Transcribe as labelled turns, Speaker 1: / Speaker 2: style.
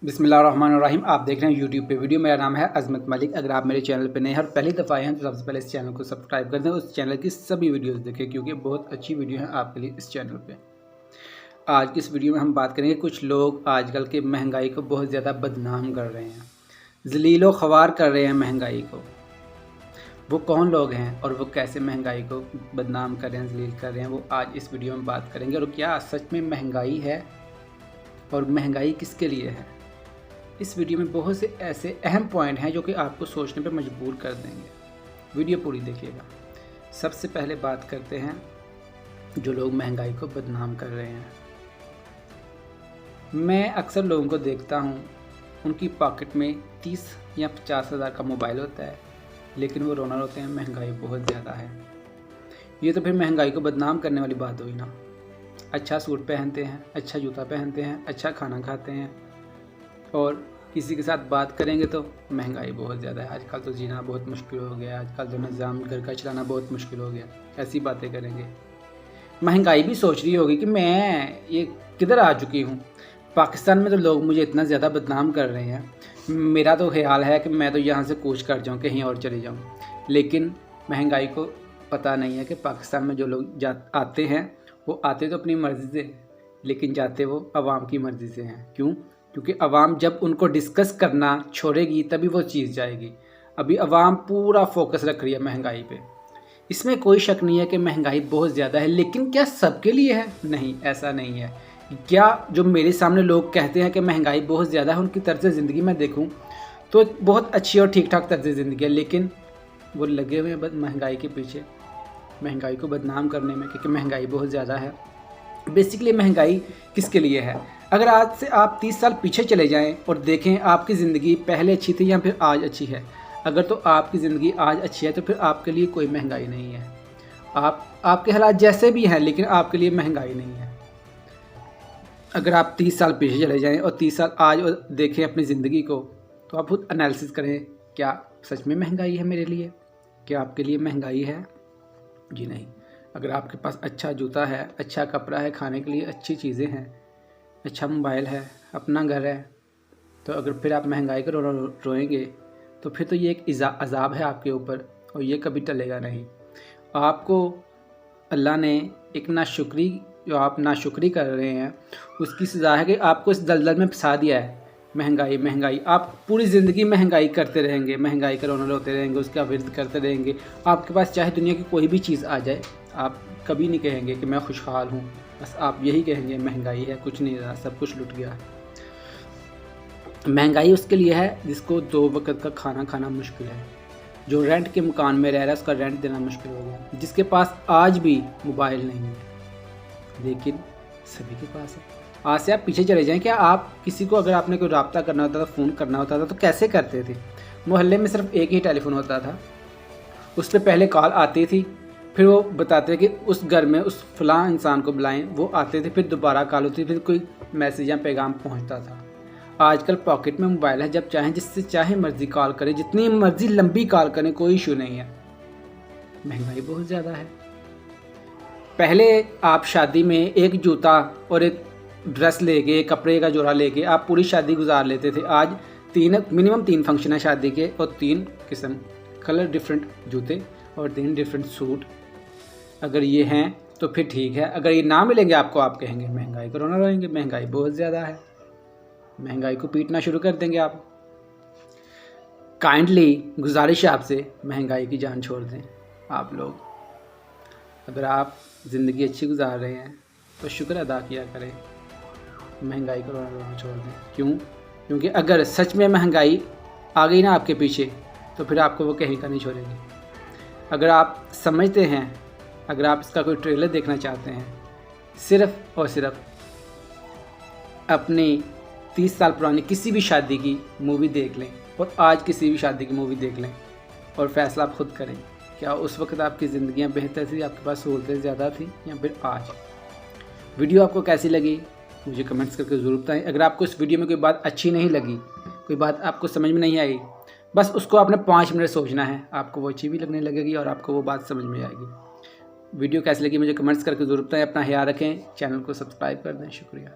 Speaker 1: बिस्मिल्लाहिर्रहमानिर्रहीम। आप देख रहे हैं यूट्यूब पे वीडियो। मेरा नाम है अज़मत मलिक। अगर आप मेरे चैनल पे नए हैं और पहली दफ़ा आए हैं तो सबसे पहले इस चैनल को सब्सक्राइब कर दें, उस चैनल की सभी वीडियोस देखें क्योंकि बहुत अच्छी वीडियो है आपके लिए इस चैनल पे। आज की इस वीडियो में हम बात करेंगे कुछ लोग आजकल के महंगाई को बहुत ज़्यादा बदनाम कर रहे हैं, ज़लीलो ख़वार कर रहे हैं महंगाई को। वो कौन लोग हैं और वो कैसे महंगाई को बदनाम कर रहे हैं, ज़लील कर रहे हैं, वो आज इस वीडियो में बात करेंगे। और क्या सच में महंगाई है और महंगाई किसके लिए है। इस वीडियो में बहुत से ऐसे अहम पॉइंट हैं जो कि आपको सोचने पर मजबूर कर देंगे। वीडियो पूरी देखिएगा। सबसे पहले बात करते हैं जो लोग महंगाई को बदनाम कर रहे हैं। मैं अक्सर लोगों को देखता हूँ, उनकी पॉकेट में 30 या 50 हज़ार का मोबाइल होता है, लेकिन वो रोना रोते हैं महंगाई बहुत ज़्यादा है। ये तो फिर महंगाई को बदनाम करने वाली बात हुई ना। अच्छा सूट पहनते हैं, अच्छा जूता पहनते हैं, अच्छा खाना खाते हैं और किसी के साथ बात करेंगे तो महंगाई बहुत ज़्यादा है, आजकल तो जीना बहुत मुश्किल हो गया, आजकल तो निज़ाम घर का चलाना बहुत मुश्किल हो गया। ऐसी बातें करेंगे। महंगाई भी सोच रही होगी कि मैं ये किधर आ चुकी हूँ। पाकिस्तान में तो लोग मुझे इतना ज़्यादा बदनाम कर रहे हैं, मेरा तो ख्याल है कि मैं तो यहाँ से कूच कर जाऊँ, कहीं और चले जाऊँ। लेकिन महंगाई को पता नहीं है कि पाकिस्तान में जो लोग आते हैं वो आते तो अपनी मर्ज़ी से, लेकिन जाते वो अवाम की मर्ज़ी से हैं। क्यों? क्योंकि अवाम जब उनको डिस्कस करना छोड़ेगी तभी वो चीज़ जाएगी। अभी अवाम पूरा फोकस रख रही है महंगाई पे। इसमें कोई शक नहीं है कि महंगाई बहुत ज़्यादा है, लेकिन क्या सबके लिए है? नहीं, ऐसा नहीं है। क्या जो मेरे सामने लोग कहते हैं कि महंगाई बहुत ज़्यादा है, उनकी तर्ज़ ज़िंदगी मैं देखूँ तो बहुत अच्छी और ठीक ठाक तर्ज़ ज़िंदगी है, लेकिन वो लगे हुए हैं महंगाई के पीछे, महंगाई को बदनाम करने में, क्योंकि महंगाई बहुत ज़्यादा है। बेसिकली महंगाई किसके लिए है? अगर आज से आप 30 साल पीछे चले जाएं और देखें आपकी ज़िंदगी पहले अच्छी थी या फिर आज अच्छी है। अगर तो आपकी ज़िंदगी आज अच्छी है तो फिर आपके लिए कोई महंगाई नहीं है। आपके हालात जैसे भी हैं, लेकिन आपके लिए महंगाई नहीं है। अगर आप 30 साल पीछे चले जाएं और 30 साल आज और देखें अपनी ज़िंदगी को, तो आप खुद एनालिसिस करें, क्या सच में महंगाई है मेरे लिए? क्या आपके लिए महंगाई है? जी नहीं। अगर आपके पास अच्छा जूता है, अच्छा कपड़ा है, खाने के लिए अच्छी चीज़ें हैं, अच्छा मोबाइल है, अपना घर है, तो अगर फिर आप महंगाई को रोएंगे तो फिर तो ये एक अज़ाब है आपके ऊपर और ये कभी टलेगा नहीं। आपको अल्लाह ने एक नाशुक्री, जो आप नाशुक्री कर रहे हैं, उसकी सज़ा है कि आपको इस दलदल में फंसा दिया है। महंगाई महंगाई, आप पूरी ज़िंदगी महंगाई करते रहेंगे, महंगाई का रोना रोते रहेंगे, उसका विर्द करते रहेंगे। आपके पास चाहे दुनिया की कोई भी चीज़ आ जाए, आप कभी नहीं कहेंगे कि मैं खुशहाल हूँ। बस आप यही कहेंगे महंगाई है, कुछ नहीं रहा, सब कुछ लुट गया। महंगाई उसके लिए है जिसको 2 वक्त का खाना खाना मुश्किल है, जो रेंट के मकान में रह रहा है उसका रेंट देना मुश्किल हो गया, जिसके पास आज भी मोबाइल नहीं है, लेकिन सभी के पास है। आज से आप पीछे चले जाएं, क्या आप किसी को अगर आपने कोई रब्ता करना होता था, फ़ोन करना होता था, तो कैसे करते थे? मोहल्ले में सिर्फ एक ही टेलीफोन होता था, उस पर पहले कॉल आती थी, फिर वो बताते कि उस घर में उस फलां इंसान को बुलाएं, वो आते थे, फिर दोबारा कॉल होती, फिर कोई मैसेज या पैगाम पहुंचता था। आजकल पॉकेट में मोबाइल है, जब चाहें जिससे चाहे मर्ज़ी कॉल करें, जितनी मर्ज़ी लंबी कॉल करें, कोई इशू नहीं है। महंगाई बहुत ज़्यादा है। पहले आप शादी में एक जूता और एक ड्रेस लेके, कपड़े का जोड़ा लेके आप पूरी शादी गुजार लेते थे। आज मिनिमम 3 फंक्शन है शादी के और 3 किस्म, कलर डिफरेंट जूते और 3 डिफरेंट सूट। अगर ये हैं तो फिर ठीक है, अगर ये ना मिलेंगे आपको, आप कहेंगे महंगाई को रोना रोएंगे, महंगाई बहुत ज़्यादा है, महंगाई को पीटना शुरू कर देंगे आप। काइंडली गुजारिश है आपसे, महंगाई की जान छोड़ दें। आप लोग अगर आप ज़िंदगी अच्छी गुजार रहे हैं तो शुक्र अदा किया करें, महंगाई को रोना छोड़ दें। क्यों? क्योंकि अगर सच में महंगाई आ गई ना आपके पीछे, तो फिर आपको वो कहीं का नहीं छोड़ेगी। अगर आप समझते हैं, अगर आप इसका कोई ट्रेलर देखना चाहते हैं, सिर्फ़ और सिर्फ अपनी 30 साल पुरानी किसी भी शादी की मूवी देख लें और आज किसी भी शादी की मूवी देख लें और फ़ैसला आप खुद करें, क्या उस वक्त आपकी ज़िंदगियाँ बेहतर थी, आपके पास सहूलतें ज़्यादा थी या फिर आज? वीडियो आपको कैसी लगी मुझे कमेंट्स करके ज़रूर बताएं। अगर आपको इस वीडियो में कोई बात अच्छी नहीं लगी, कोई बात आपको समझ में नहीं आई, बस उसको आपने 5 मिनट सोचना है, आपको वो अच्छी भी लगने लगेगी और आपको वो बात समझ में आएगी। वीडियो कैसी लगी मुझे कमेंट्स करके ज़रूर बताएं। अपना ख्याल रखें, चैनल को सब्सक्राइब कर दें। शुक्रिया।